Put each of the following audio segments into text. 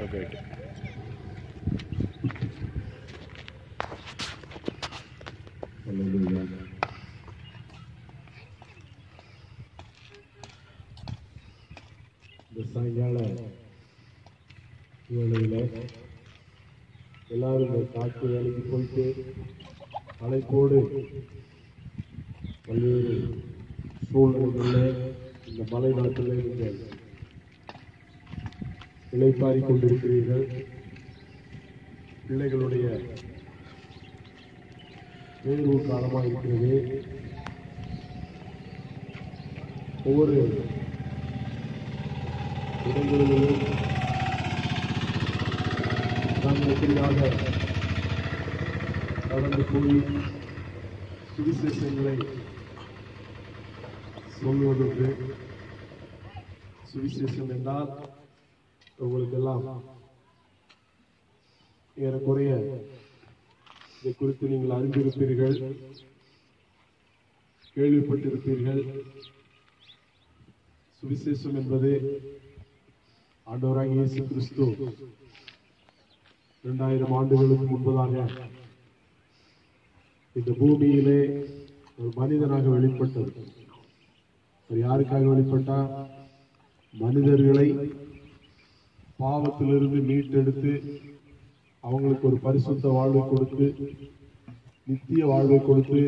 Okay இந்த சாயங்கால வேளையில் எல்லாரும் இந்த காட்டு வேலைக்கு போயிட்டு அழைப்போடு பல்வேறு சூழ்நிலைகளில் இந்த மலை நாட்டில் நீங்கள் இளைப்பாறிக் கொண்டிருக்கிறீர்கள். பிள்ளைகளுடைய தேர்வு காலமாக இருக்கிறது. ஒவ்வொரு இடங்களிலும் நாங்கள் எப்படியாக நடந்து போய் சுவிசேஷங்களை சொல்வதற்கு சுவிசேஷம் என்றால் உங்களுக்கெல்லாம் ஏறக்குறைய இதை குறித்து நீங்கள் அறிந்திருப்பீர்கள், கேள்விப்பட்டிருப்பீர்கள். சுவிசேஷம் என்பது ஆண்டவராகிய இயேசு கிறிஸ்து 2000 ஆண்டுகளுக்கு முன்பதாக இந்த பூமியிலே ஒரு மனிதனாக வெளிப்பட்டது. யாருக்காக வெளிப்பட்டா? மனிதர்களை பாவத்திலிருந்து மீட்டெடுத்து அவங்களுக்கு ஒரு பரிசுத்த வாழ்வை கொடுத்து, நித்திய வாழ்வை கொடுத்து,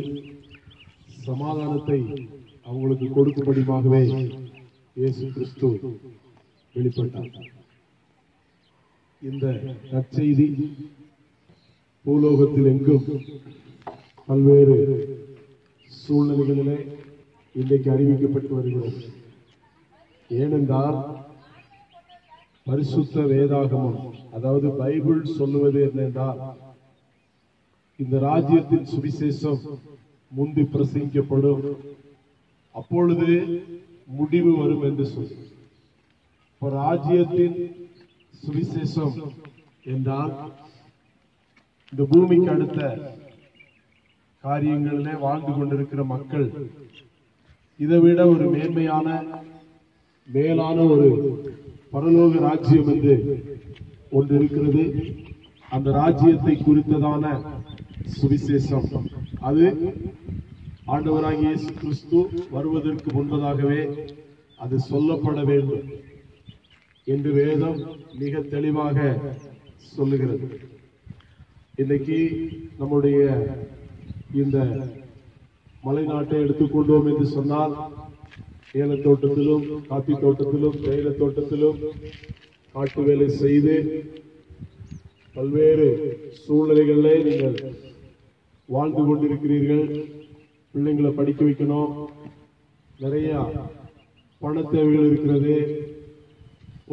சமாதானத்தை அவங்களுக்கு கொடுக்கும்படியாகவே இயேசு கிறிஸ்து வெளிப்பட்டார். இந்த நற்செய்தி பூலோகத்தில் எங்கும் பல்வேறு சூழ்நிலைகளிலே இன்றைக்கு அறிவிக்கப்பட்டு வருகிறது. ஏனென்றால் பரிசுத்த வேதாகமம், அதாவது பைபிள் சொல்லுவது என்னென்றால், இந்த ராஜ்யத்தின் சுவிசேஷம் முந்தி பிரசங்கிக்கப்படும், அப்பொழுது முடிவு வரும் என்று சொல்லி. ராஜ்யத்தின் சுவிசேஷம் என்றால் இந்த பூமிக்கு அடுத்த காரியங்களிலே வாழ்ந்து கொண்டிருக்கிற மக்கள் இதைவிட ஒரு மேன்மையான மேலான ஒரு பரலோக ராஜ்யம் என்று ஒன்று இருக்கிறது. அந்த ராஜ்யத்தை குறித்ததான சுவிசேஷம் அது ஆண்டவராகிய இயேசு கிறிஸ்து வருவதற்கு முன்பதாகவே அது சொல்லப்பட வேண்டும் என்று வேதம் மிக தெளிவாக சொல்லுகிறது. இன்னைக்கு நம்முடைய இந்த மலை நாட்டை எடுத்துக்கொண்டோம் என்று சொன்னால், ஏலத்தோட்டத்திலும் காப்பி தோட்டத்திலும் தேயிலை தோட்டத்திலும் காட்டு வேலை செய்து பல்வேறு சூழ்நிலைகளிலே நீங்கள் வாழ்ந்து கொண்டிருக்கிறீர்கள். பிள்ளைங்களை படிக்க வைக்கணும், நிறைய பண தேவைகள் இருக்கிறது.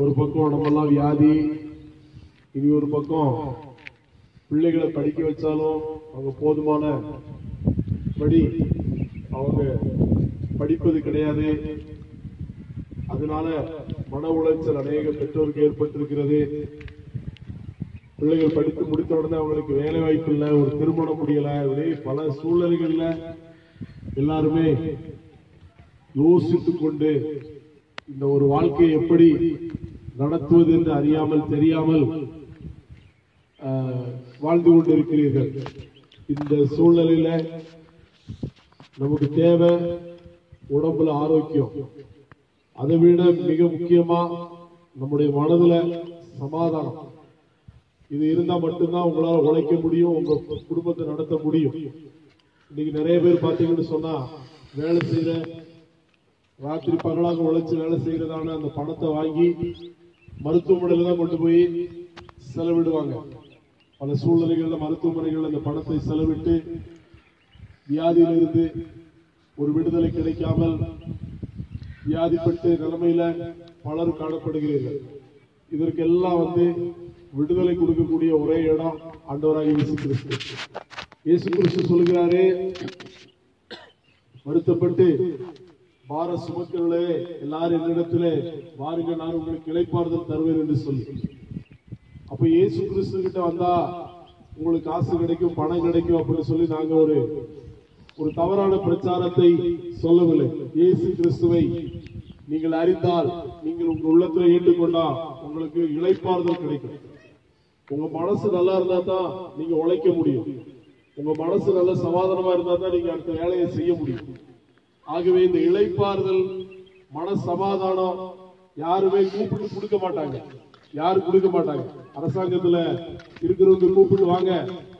ஒரு பக்கம் நம்மெல்லாம் வியாதி, இனி ஒரு பக்கம் பிள்ளைகளை படிக்க வச்சாலும் அவங்க போதுமான படி அவங்க படிப்பது கிடையாது. அதனால மன உளைச்சல் அநேக பெற்றோருக்கு ஏற்பட்டிருக்கிறது. பிள்ளைகள் படித்து முடித்த உடனே அவங்களுக்கு வேலை வாய்ப்பு இல்லை, ஒரு திருமணம் முடியல. பல சூழ்நிலைகள்ல எல்லாருமே யோசித்துக் கொண்டு இந்த ஒரு வாழ்க்கையை எப்படி நடத்துவது என்று அறியாமல் தெரியாமல் வாழ்ந்து கொண்டிருக்கிறீர்கள். இந்த சூழ்நிலையில நமக்கு தேவை உடம்புல ஆரோக்கியம், அதை விட மிக முக்கியமா நம்முடைய மனதுல சமாதானம். இது இருந்தா மட்டும்தான் உங்களால உழைக்க முடியும், உங்க குடும்பத்தை நடத்த முடியும். இன்னைக்கு நிறைய பேர் பாத்தீங்கன்னு சொன்னா, வேலை செய்யற ராத்திரி பகலாக உழைச்சு வேலை செய்யறதான அந்த பணத்தை வாங்கி மருத்துவமனையில தான் கொண்டு போய் செலவிடுவாங்க. பல சூழ்நிலைகள்ல மருத்துவமனைகள் அந்த பணத்தை செலவிட்டு வியாதியிலிருந்து ஒரு விடுதலை கிடைக்காமல் வியாதிப்பட்டு நிலைமையில பலரும் காணப்படுகிறீர்கள். இதற்கெல்லாம் விடுதலை கொடுக்கக்கூடிய ஒரே இடம் ஆண்டவராகிய இயேசு கிறிஸ்து. இயேசு கிறிஸ்து சொல்கிறாரே, வருத்தப்பட்டு பார சுமக்கிறவர்களே எல்லாரும் என்னிடத்திலே வாருங்கள், நான் உங்களுக்கு இளைப்பாறுதல் தருவேன் என்று சொல்லி. அப்ப இயேசு கிறிஸ்து கிட்ட வந்தா உங்களுக்கு காசு கிடைக்கும், பணம் கிடைக்கும் அப்படின்னு சொல்லி நாங்க ஒரு தவறான பிரச்சாரத்தை சொல்லவில்லை. இயேசு கிறிஸ்துவை நீங்கள் அறிந்தால், நீங்கள் உங்க உள்ளத்துல ஏற்றுக்கொண்டா உங்களுக்கு இளைப்பாறுதல் கிடைக்கும். உங்க மனசு நல்லா இருந்தா தான் நீங்க உழைக்க முடியும். உங்க மனசு நல்ல சமாதானமா இருந்தா தான் நீங்க அடுத்த வேலையை செய்ய முடியும். ஆகவே இந்த இளைப்பாறுதல், மன சமாதானம் யாருமே கூப்பிட்டு கொடுக்க மாட்டாங்க. யாரும் கொடுக்க மாட்டாங்க. அரசாங்கத்துல இருக்கிறவங்க கூப்பிட்டு வாங்க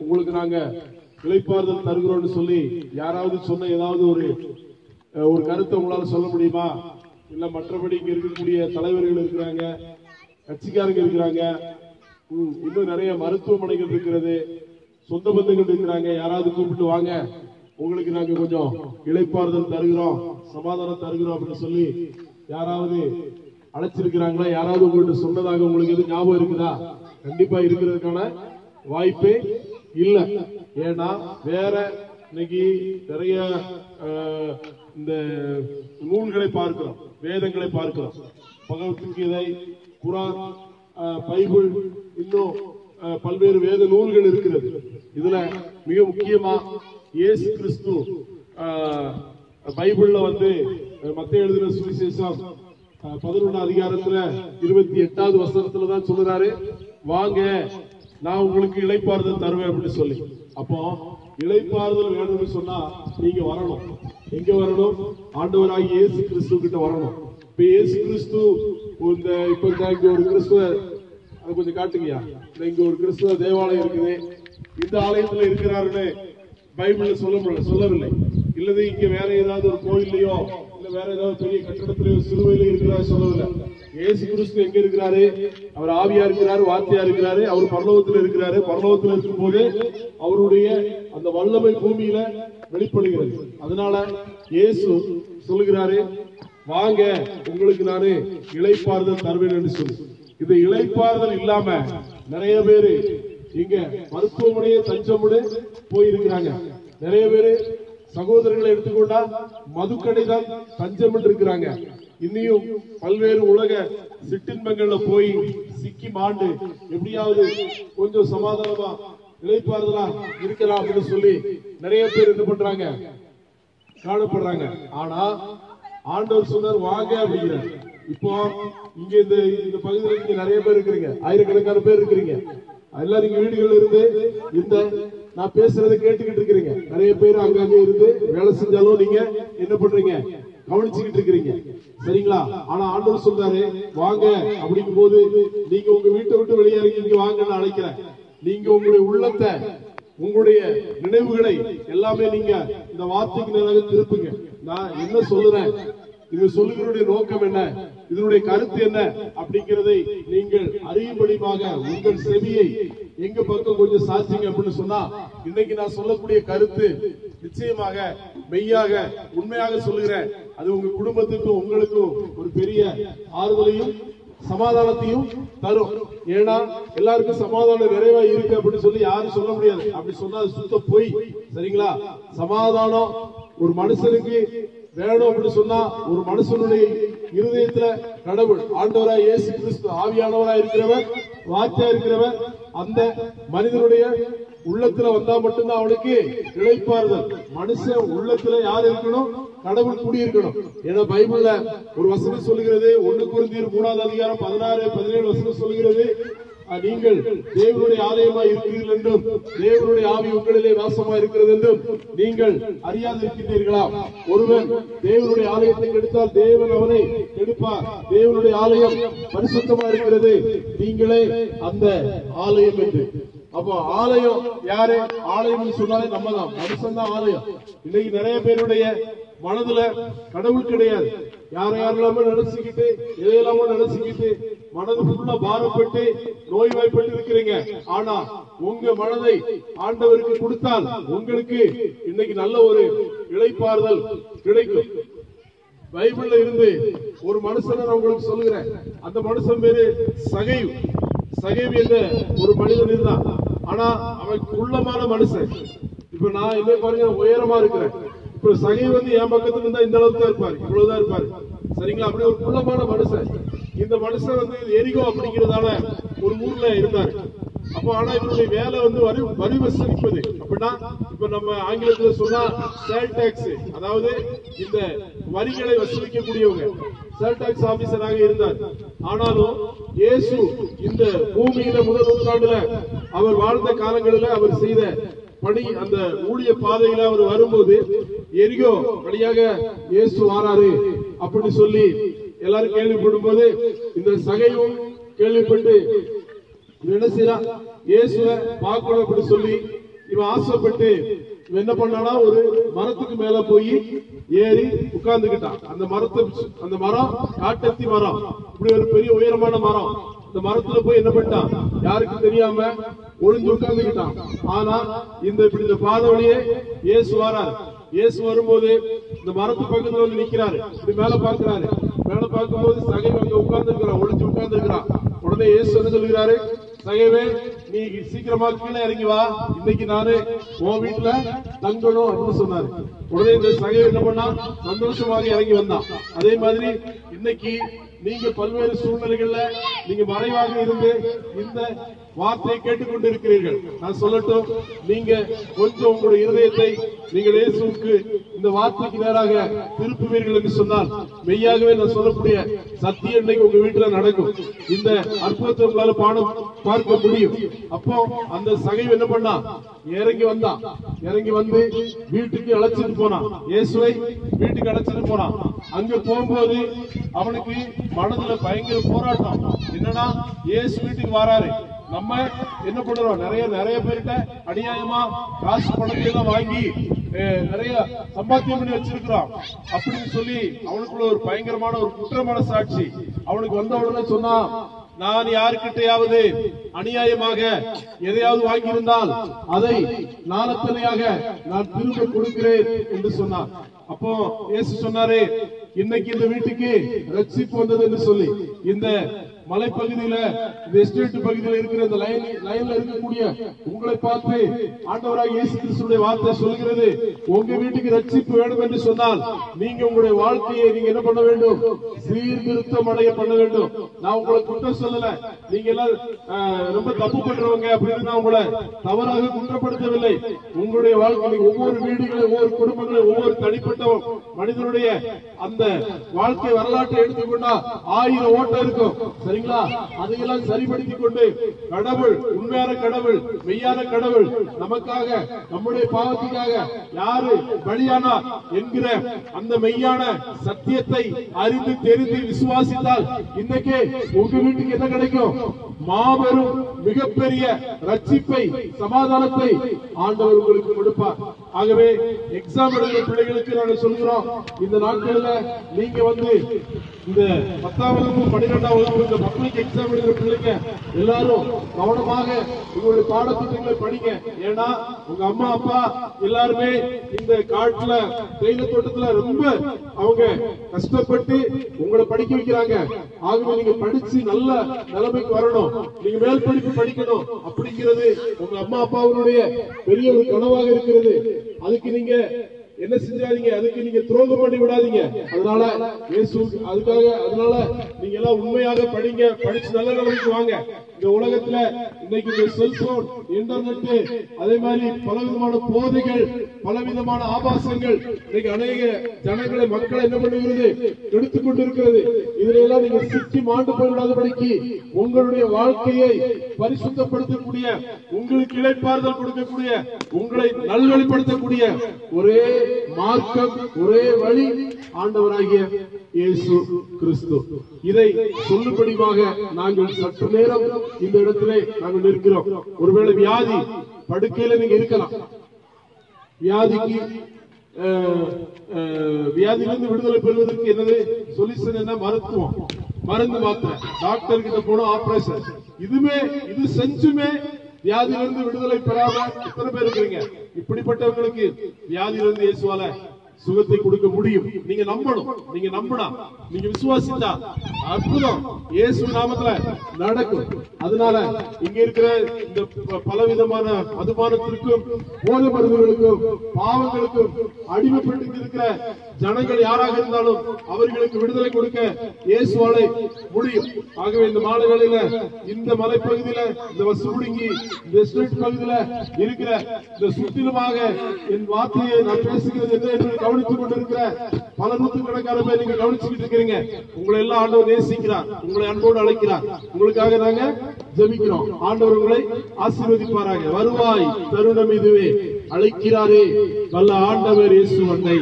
உங்களுக்கு நாங்க இளைப்பாறுதல் தருகிறோம்னு சொல்லி யாராவது சொன்ன ஏதாவது ஒரு கருத்தை உங்களால சொல்ல முடியுமா? இல்ல மற்றபடி இங்க இருக்கக்கூடிய தலைவர்கள் இருக்கிறாங்க, கட்சிக்காரங்க இருக்கிறாங்க, இன்னும் நிறைய மருத்துவமனைகள் இருக்கிறது, சொந்த பந்தங்கள் இருக்கிறாங்க. யாராவது கூப்பிட்டு வாங்க உங்களுக்கு நாங்க கொஞ்சம் இளைப்பாறுதல் தருகிறோம், சமாதானம் தருகிறோம் அப்படின்னு சொல்லி யாராவது அழைச்சிருக்கிறாங்களா? யாராவது உங்கள்கிட்ட சொன்னதாக உங்களுக்கு எது ஞாபகம் இருக்குதா? கண்டிப்பா இருக்கிறதுக்கான வாய்ப்பே இல்ல. ஏன்னா வேற இன்னைக்கு நிறைய இந்த நூல்களை பார்க்கிறோம், வேதங்களை பார்க்கிறோம். பகவத்கீதை, குரான், பைபிள், இன்னும் பல்வேறு வேத நூல்கள் இருக்கிறது. இதுல மிக முக்கியமா இயேசு கிறிஸ்து பைபிள்ல மத்தேயு எழுதின சுவிசேஷம் 11 அதிகாரத்துல 28வது வசனத்துல தான் சொல்றாரு, வாங்க நான் உங்களுக்கு இளைப்பாறுதல் தருவேன் அப்படின்னு சொல்லி. அப்போ இளைப்பாறுதல் வேணும்னு சொன்னா நீங்க வரணும். எங்க வரணும்? ஆண்டவராகிய இயேசு கிறிஸ்து கிட்ட வரணும். இப்ப இயேசு கிறிஸ்து இங்க ஒரு கிறிஸ்துவ அதை கொஞ்சம் காட்டுங்கயா. இங்க ஒரு கிறிஸ்துவ தேவாலயம் இருக்குது, இந்த ஆலயத்துல இருக்கிறாருன்னு பைபிள்ல சொல்லவில்லை. இல்லது இங்க வேற ஏதாவது ஒரு கோயிலையோ இல்ல வேற ஏதாவது பெரிய கட்டடத்திலேயோ சிலுவையில இருக்கிறாரு சொல்லவில்லை. இயேசு கிறிஸ்து எங்க இருக்கிறாரு? அவர் ஆவியா இருக்கிறாரு, வார்த்தையா இருக்கிறாரு. அவர் பரலோகத்தில் இருக்கிறாரு. பரலோகத்தில் இருக்கும் போது அவருடைய அந்த வல்லமை பூமியில வெளிப்படுகிறது. அதனால இயேசு சொல்லுகிறாரு, வாங்க உங்களுக்கு நானு இளைப்பாறுதல் தருவேன் என்று சொல்லி. இது இளைப்பாறுதல் இல்லாம நிறைய பேரு இங்க மருத்துவமனையை தஞ்சமுடு போயிருக்கிறாங்க. நிறைய பேரு சகோதரர்களை எடுத்துக்கொண்டா மதுக்கடை தான் தஞ்சம் இருக்கிறாங்க. இன்னையும் பல்வேறு உலக சிற்றின்பங்கள்ல போய் சிக்கி மாண்டு எப்படியாவது கொஞ்சம் சமாதானமா இளைப்பாறுதலா இருக்கலாம் அப்படின்னு சொல்லி நிறைய பேர் என்ன பண்றாங்க, காணப்படுறாங்க. ஆனா ஆண்டவர் சொன்னார் வாங்க அப்படிங்கிறார். இப்போ இங்க இந்த பகுதியில் நீங்க நிறைய பேர் இருக்கிறீங்க, ஆயிரக்கணக்கான பேர் இருக்கிறீங்க. எல்லாரும் நீங்க வீடுகள் இருந்து இந்த நான் பேசுறதை கேட்டுக்கிட்டு இருக்கிறீங்க. நிறைய பேர் அங்கங்க இருந்து வேலை செஞ்சாலும் நீங்க என்ன பண்றீங்க, கவனிச்சுக்கிட்டு இருக்கிறீங்க. சரிங்களா? ஆனா ஆண்டவர் சொல்றாரு வாங்க அப்படிங்கும் போது நீங்க உங்க வீட்டை விட்டு வெளியேறி இங்க வாங்கன்னு அழைக்கிறேன். நீங்க உங்களுடைய உள்ளத்தை, உங்களுடைய நினைவுகளை எல்லாமே நீங்க இந்த வார்த்தைக்கு நேராக திருப்புங்க. நான் என்ன சொல்லுறேன், இது சொல்லுகிறதுடைய நோக்கம் என்ன, இதனுடைய கருத்து என்ன அப்படிங்கிறதை நீங்கள் அறியும்படியாக உங்கள் செவியை எங்க பக்கம் கொஞ்சம் சாட்சிங்க அப்படின்னு சொன்னா இன்னைக்கு நான் சொல்லக்கூடிய கருத்து நிச்சயமாக மெய்யாக உண்மையாக சொல்லுகிறேன். அது உங்க குடும்பத்துக்கும் உங்களுக்கும் ஒரு பெரிய ஆறுதலையும் சமாதானத்தையும் தரும். ஏன்னா எல்லாருக்கும் சமாதானம் நிறைவா இருக்கு அப்படின்னு சொல்லி யாரும் சொல்ல முடியாது. அப்படி சொன்னா அது சுத்த போய். சரிங்களா? சமாதானம் ஒரு மனுஷனுக்கு வேணும் அப்படின்னு சொன்னா ஒரு மனுஷனுடைய இருதயத்துல கடவுள் ஆண்டவராய் இயேசு கிறிஸ்து ஆவியானவராய் இருக்கிறவர், வார்த்தையா இருக்கிறவர் அந்த மனிதனுடைய உள்ளத்துல வந்தா மட்டும்தான் அவனுக்கு இளைப்பாறுதல். மனுஷன் உள்ளத்துல யார் இருக்கணும்? கடவுள் குடியிருக்கணும். ஏன்னா பைபிள்ல ஒரு வசனம் சொல்லுகிறது, 1 கொரிந்தியர் 3வது அதிகாரம் 16-17 வசனம் சொல்லுகிறது, நீங்கள் தேவனுடைய ஆலயமாய் இருக்கிறீர்கள் என்றும் தேவனுடைய ஆவி உங்களிலே வாசமா இருக்கிறது என்றும் நீங்கள் அறியாதிருக்கிறீர்களா? ஒருவன் தேவனுடைய ஆலயத்தை கெடுத்தால் தேவன் அவனை கெடுப்பார். தேவனுடைய ஆலயம் பரிசுத்தமா இருக்கிறது, நீங்களே அந்த ஆலயம் என்று. அப்போ ஆலயம் யாரு? ஆலயம் சொன்னாலே நம்ம தான், மனுஷன் தான் ஆலயம். இன்னைக்கு நிறைய பேருடைய மனதுல கடவுள் கிடையாது. யாரெல்லாமோ நினைச்சுக்கிட்டு எதையெல்லாமோ நினைச்சுக்கிட்டு மனது ஃபுல்லா பாரப்பட்டு நோய்வாய்ப்பட்டு இருக்கிறீங்க. ஆனா உங்க மனதை ஆண்டவருக்கு கொடுத்தால் உங்களுக்கு இன்னைக்கு நல்ல ஒரு இளைப்பாறுதல் கிடைக்கும். பைபிள்ல இருந்து ஒரு மனுஷனை நான் உங்களுக்கு சொல்லுகிறேன். அந்த மனுஷன் பேரு சகைவு. சகைவு என்ற ஒரு மனிதன் இருந்தான். ஆனா அவன் உள்ளமான மனுஷன். இப்ப நான் என்ன பாருங்க, உயரமா இருக்கிறேன். இப்ப சகைவு என் பக்கத்துல இருந்தா இந்த அளவுக்கு தான் இருப்பாரு, இவ்வளவுதான் இருப்பாரு. சரிங்களா? அப்படி ஒரு குள்ளமான மனுஷன். இந்த மனுஷன் எரிகோ அப்படிங்கிறதால ஒரு ஊர்ல இருந்தாரு. அப்போ ஆனா இவருடைய வேலை வந்து வரி வசூலிப்பது. அப்படின்னா இப்ப நம்ம ஆங்கிலத்தில் சொன்னா சேல் டாக்ஸ், அதாவது இந்த வரிகளை வசூலிக்கக்கூடியவங்க, சேல் டாக்ஸ் ஆபீசராக இருந்தார். ஆனாலும் இயேசு இந்த பூமியில முதல் நூற்றாண்டுல அவர் வாழ்ந்த காலங்களில் அவர் செய்த பணி, அந்த ஊழிய பாதையில அவர் வரும்போது எரிகோ வழியாக இயேசு வாராரு அப்படின்னு சொல்லி எல்லாரும் கேள்விப்படும் போது இந்த சகையும் கேள்விப்பட்டு என்ன செய்யறான், இயேசுவை பார்க்கணும் அப்படி சொல்லி இவன் ஆசைப்பட்டு என்ன பண்ணானா, ஒரு மரத்துக்கு மேல போய் ஏறி உட்கார்ந்துகிட்டான். அந்த மரம் காட்டத்தி மரம், இப்படி ஒரு பெரிய உயரமான மரம். இந்த மரத்துல போய் என்ன பண்ணிட்டான், யாருக்கும் தெரியாம ஒளிஞ்சு உட்கார்ந்துகிட்டான். ஆனா இந்த பாதை வழியே இயேசு வராரு. இயேசு வரும்போது இந்த மரத்து பக்கத்துல வந்து நிக்கிறாரு. இப்படி மேல பாக்குறாரு. மேல பார்க்கும்போது சகை அங்க உட்கார்ந்து இருக்கிறான், ஒளிஞ்சு உட்கார்ந்து இருக்கிறான். உடனே இயேசு என்ன சொல்கிறாரு, சகைவே நீ சீக்கிரமா கீழே இறங்கி வா, இன்னைக்கு நானு உன் வீட்டுல தங்கணும் அப்படின்னு சொன்னாரு. உடனே இந்த சகை என்ன பண்ணா, சந்தோஷமாக இறங்கி வந்தான். அதே மாதிரி இன்னைக்கு நீங்க பல்வேறு சூழ்நிலைகள்ல நீங்க மறைவாக இருந்து இந்த வார்த்தையை கேட்டுக்கொண்டு இருக்கிறீர்கள். நான் சொல்லட்டும், நீங்க கொஞ்சம் உங்களுடைய இருதயத்தை நீங்கள் இயேசுவுக்கு இந்த வார்த்தைக்கு நேராக திருப்புவீர்கள் என்று சொன்னால் மெய்யாகவே நான் சொல்லக்கூடிய சத்தியம் இன்னைக்கு உங்க வீட்டுல நடக்கும். இந்த அற்புதத்தை உங்களால பார்க்க முடியும். அப்போ அந்த சகை என்ன பண்ணா, இறங்கி வந்தான். இறங்கி வந்து வீட்டுக்கு அழைச்சிட்டு போனான். இயேசுவை வீட்டுக்கு அழைச்சிட்டு போனான். அங்க போகும்போது அவனுக்கு மனதுல பயங்கர போராட்டம். என்னன்னா, இயேசு வீட்டுக்கு வராரு, நம்ம என்ன பண்றோம், நிறைய பேர்கிட்ட அநியாயமா காசு பணத்தை எல்லாம் வாங்கி நிறைய சம்பாத்தியம் பண்ணி வச்சிருக்கிறோம் அப்படின்னு சொல்லி அவனுக்குள்ள ஒரு பயங்கரமான ஒரு குற்றமான சாட்சி அவனுக்கு வந்த உடனே சொன்னா, நான் யாருக்கிட்டையாவது அநியாயமாக எதையாவது வாங்கியிருந்தால் அதை நாளத்தனையாக நான் திரும்ப கொடுக்கிறேன் என்று சொன்னார். அப்போ இயேசு சொன்னாரு, இன்னைக்கு இந்த வீட்டுக்கு ரட்சிப்பு வந்தது என்று சொல்லி இந்த மலைப்பகுதியில, இந்த எஸ்டேட் பகுதியில் இருக்கிற இந்த லைன்ல இருக்கக்கூடிய உங்களை பார்த்து ஆண்டவராக இயேசு கிறிஸ்துவினுடைய வார்த்தை சொல்கிறது, உங்க வீட்டுக்கு ரட்சிப்பு வேணும் என்று சொன்னால் நீங்க உங்களுடைய வாழ்க்கையை நீங்க என்ன பண்ண வேண்டும், சீர்திருத்தம் அடைய பண்ண வேண்டும். நான் உங்களை குற்றம் சொல்லல, நீங்க எல்லாம் ரொம்ப தப்பு பண்றவங்க அப்படின்னு நான் உங்களை தவறாக குற்றப்படுத்தவில்லை. உங்களுடைய வாழ்க்கை, ஒவ்வொரு வீடுகளும், ஒவ்வொரு குடும்பங்களும், ஒவ்வொரு தனிப்பட்ட மனிதனுடைய அந்த வாழ்க்கை வரலாற்றை எடுத்துக்கொண்டா 1000 ஓட்டம் இருக்கும். சரிங்களா? அதையெல்லாம் சரிபடுத்திக் கொண்டு கடவுள், உண்மையான கடவுள், மெய்யான கடவுள் நமக்காக, நம்முடைய பாவத்துக்காக யாரு பலியானார் என்கிற அந்த மெய்யான சத்தியத்தை அறிந்து தெரிந்து விசுவாசித்தால் இன்னைக்கு உங்க வீட்டுக்கு என்ன கிடைக்கும், மாபெரும் மிகப்பெரிய ரட்சிப்பை, சமாதானத்தை ஆண்டவர் உங்களுக்கு கொடுப்பார். ஆகவே எக்ஸாம் எழுதுகிற பிள்ளைகளுக்கு நாங்கள் சொல்கிறோம், இந்த நாட்களில் நீங்க வந்து இந்த 10ஆம் வகுப்பு 12ஆம் வகுப்பு இந்த பப்ளிக் எக்ஸாம் எழுதுகிற பிள்ளைங்க எல்லாரும் கவனமாக உங்களுடைய பாடத்திட்டங்களை படிங்க. ஏன்னா உங்க அம்மா அப்பா எல்லாருமே இந்த காட்டுல தேயிலை தோட்டத்துல ரொம்ப அவங்க கஷ்டப்பட்டு உங்களை படிக்க வைக்கிறாங்க. ஆகவே நீங்க படிச்சு நல்ல நிலைமைக்கு வரணும், நீங்க மேல் படிப்பு படிக்கணும் அப்படிங்கிறது உங்க அம்மா அப்பாவுடைய பெரிய ஒரு கனவாக இருக்கிறது. அதுக்கு நீங்க என்ன செஞ்சாதீங்க, அதுக்கு நீங்க துரோகம் பண்ணி விடாதீங்க. அதனால நீங்க எல்லாம் உண்மையாக படிங்க, படிச்சு நல்ல நிலைமைக்கு வாங்க. இந்த உலகத்துல இன்னைக்கு இந்த செல்போன், இன்டர்நெட், அதே மாதிரி பலவிதமான போதைகள், பலவிதமான ஆபாசங்கள் இன்னைக்கு அநேக ஜனங்களை, மக்களை என்ன பண்ணுகிறது, எடுத்துக் கொண்டிருக்கிறது. இதுல எல்லாம் நீங்க சிக்கி மாண்டு போய்விடாதபடிக்கு உங்களுடைய வாழ்க்கையை பரிசுத்தப்படுத்தக்கூடிய, உங்களுக்கு இளைப்பாறுதல் கொடுக்கக்கூடிய, உங்களை நல்வழிப்படுத்தக்கூடிய ஒரே மார்க்கம், ஒரே வழி ஆண்டவராகிய இயேசு கிறிஸ்து. இதை சொல்லும்படியாக நாங்கள் சற்று நேரம் இந்த இடத்திலே நாங்கள் இருக்கிறோம். ஒருவேளை வியாதி படுக்கையில நீங்க இருக்கலாம். வியாதியிலிருந்து விடுதலை பெறுவதற்கு என்னது சொல்யூஷன், என்ன மருத்துவம், மருந்து மாத்திரை, டாக்டர் கிட்ட போனோம், ஆபரேஷன். இது செஞ்சுமே வியாதியிலிருந்து விடுதலை பெறாம எத்தனை பேர் இருக்கிறீங்க? இப்படிப்பட்டவங்களுக்கு வியாதியிலிருந்து இயேசுவால சுகத்தை கொடுக்க முடியும். நீங்க நம்பணும். நீங்க நம்பினா, நீங்க விசுவாசித்தா அற்புதம் இயேசு நாமத்துல நடக்கும். அதனால இங்க இருக்கிற இந்த பலவிதமான மதுபானத்திற்கும் போதை மருந்துகளுக்கும் பாவங்களுக்கும் அடிமைப்பட்டு இருக்கிற ஜனங்கள் யாராக இருந்தாலும் அவர்களுக்கு விடுதலை கொடுக்க இயேசுவாலே முடியும். ஆகவே இந்த மாலை வேளையில இந்த மலைப்பகுதியில, இந்த வசூடிங்கி, இந்த எஸ்டேட் பகுதியில இருக்கிற இந்த சுற்றிலுமாக என் வார்த்தையை நான் பேசுகிறது என்ன என்று கவனித்துக் கொண்டிருக்கிற பல நூற்றுக்கணக்கான பேர் நீங்க கவனிச்சுக்கிட்டு இருக்கிறீங்க. உங்களை எல்லாம் ஆண்டவர் நேசிக்கிறார், உங்களை அன்போடு அழைக்கிறார். உங்களுக்காக நாங்க ஜெபிக்கிறோம். ஆண்டவர் உங்களை ஆசீர்வதிப்பாராக. வருவாய் தருணம் இதுவே, அழைக்கிறாரே வல்ல ஆண்டவர் இயேசு அன்னை.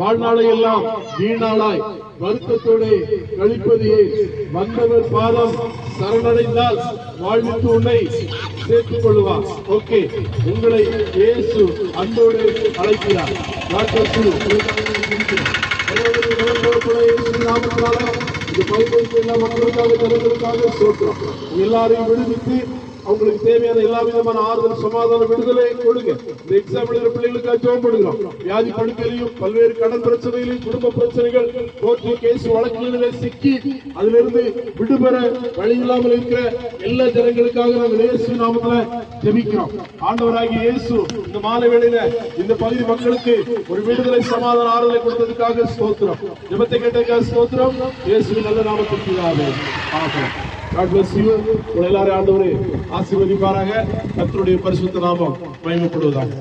வாழ்நாளை எல்லாம் வீணாளாய் வருத்தத்தோடு கழிப்பதையே வந்தவர் பாதம் சரணடைந்தால் வாழ்வித்து உன்னை சேர்த்துக் கொள்வார். ஓகே, உங்களை இயேசு அன்போடு அழைக்கிறார். இந்த பகுதிக்கு எல்லா மக்களுக்காக ஜனங்களுக்காக சொல்றோம். எல்லாரையும் விடுவித்து அவங்களுக்கு தேவையான எல்லா விதமான ஆறுதல், சமாதான விடுதலை கொடுங்க. இந்த எக்ஸாம் எழுதுற பிள்ளைகளுக்காக ஜெபம் பண்ணுகிறோம். வியாதி படுக்கையிலையும் பல்வேறு கடன் பிரச்சனைகளையும் குடும்ப பிரச்சனைகள் கோர்ட்டு கேஸ் வழக்குகளிலே சிக்கி அதிலிருந்து விடுபெற வழி இல்லாமல் இருக்கிற எல்லா ஜனங்களுக்காக நாங்கள் இயேசு நாமத்துல ஜெபிக்கிறோம். ஆண்டவராகிய இயேசு இந்த மாலை வேளையில இந்த பகுதி மக்களுக்கு ஒரு விடுதலை, சமாதான, ஆறுதலை கொடுத்ததுக்காக ஸ்தோத்திரம். ஜெபத்தை கேட்டதுக்காக ஸ்தோத்திரம். இயேசுவின் நல்ல நாமத்தில் பிதாவே. ஆமென். God bless you. எல்லாரையும் ஆண்டவரே ஆசீர்வதிப்பாராக. கர்த்தருடைய பரிசுத்த நாமம் மகிமைப்படுவதாக.